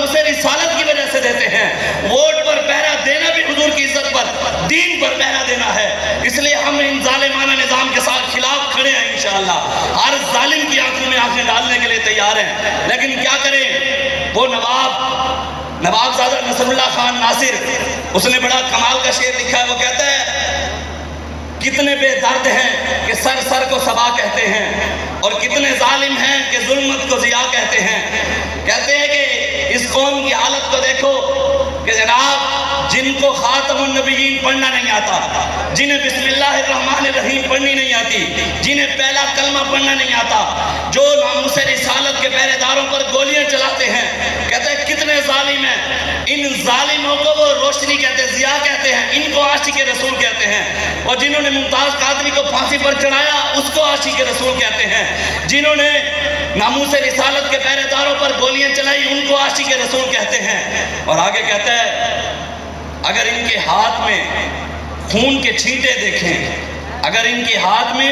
नामूस रिसालत की वजह से देते हैं। वोट पर पहरा देना भी हुजूर की इज्जत पर, दीन पर पहरा देना है। इसलिए हम इन जालिमाना निजाम के साथ खिलाफ खड़े हैं इंशाअल्लाह। हर जालिम की आंखों में आंखें डालने के लिए तैयार हैं। लेकिन क्या करें, वो नवाबजादा नसरुल्लाह खान नासिर, उसने बड़ा कमाल का शेर लिखा है। वो कहता है कितने बेदर्द हैं कि सर सर को सबा कहते हैं, और कितने जालिम हैं कि जुल्मत को जिया कहते हैं। कहते हैं कि इस कौम की हालत को देखो कि जनाब, जिनको खातमुन नबीयीन पढ़ना नहीं आता, जिन्हें बिस्मिल्लाहिर्रहमानिर्रहीम पढ़नी नहीं आती, जिन्हें पहला कलमा पढ़ना नहीं आता, जो नामूस रिसालत के पहरेदारों पर गोलियां चलाते हैं। कहते हैं कितने जालिम हैं। इन जालिमों को वो रोशनी कहते हैं, जिया कहते हैं, इनको आशिक रसूल कहते हैं। और जिन्होंने मुमताज कादरी को फांसी पर चढ़ाया, उसको आशिक रसूल कहते हैं। जिन्होंने नामूस रिसालत के पहरेदारों पर गोलियां चलाई, उनको आशिक रसूल कहते हैं। और आगे कहता है अगर इनके हाथ में खून के छींटे देखें, अगर इनके हाथ में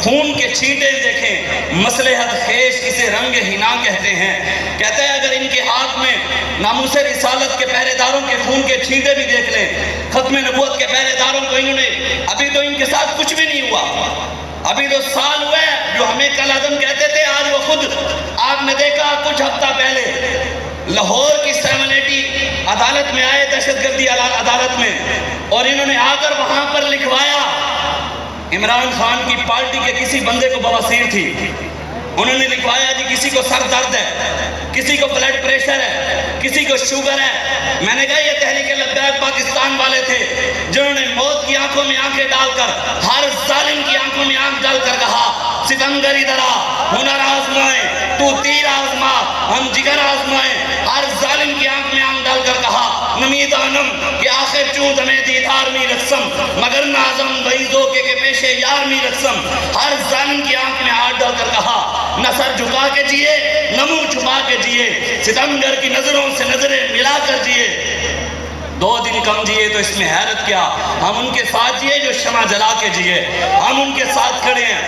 खून के छींटे देखें, मसलहत खेश इसे रंग हिना कहते हैं। कहते हैं अगर इनके हाथ में नामूस रिसालत के पहरेदारों के खून के छींटे भी देख लें, खत्म नबूवत के पहरेदारों को इन्होंने, अभी तो इनके साथ कुछ भी नहीं हुआ, अभी तो साल हुए जो हमें कल आदम कहते थे, आज वो खुद आपने देखा कुछ हफ्ता पहले लाहौर की 780 अदालत में आए, दहशतगर्दी अदालत में, और इन्होंने आकर वहां पर लिखवाया इमरान खान की पार्टी के किसी बंदे को बवासीर थी, उन्होंने लिखवाया जी किसी को सर दर्द है, किसी को ब्लड प्रेशर है, किसी को शुगर है। मैंने कहा ये तहरीक लब्बैक पाकिस्तान वाले थे जिन्होंने मौत की आंखों में आंखें डालकर, हर जालिम की आंखों में आंख डालकर कहा सितमगर इधर आ, हुनर आजमाए, तू तीर आजमा, हम जिगर आजमाए। हर जालिम की आंख में आंख डालकर कहा नमीदानम कि आखिर चूत हमें दीदार मी रस्म, मगर नाजम वहीदो के पेशे यार मी रस्म। हर जालिम की आंख में हाथ डालकर कहा न सर झुका के जिए, न मुंह छुपा के जिए, सितमगर की नजरों से नजरें मिलाकर जिए। 2 दिन कम जिए तो इसमें हैरत क्या, हम उनके साथ जिए जो शमा जला के जिए, हम उनके साथ खड़े हैं।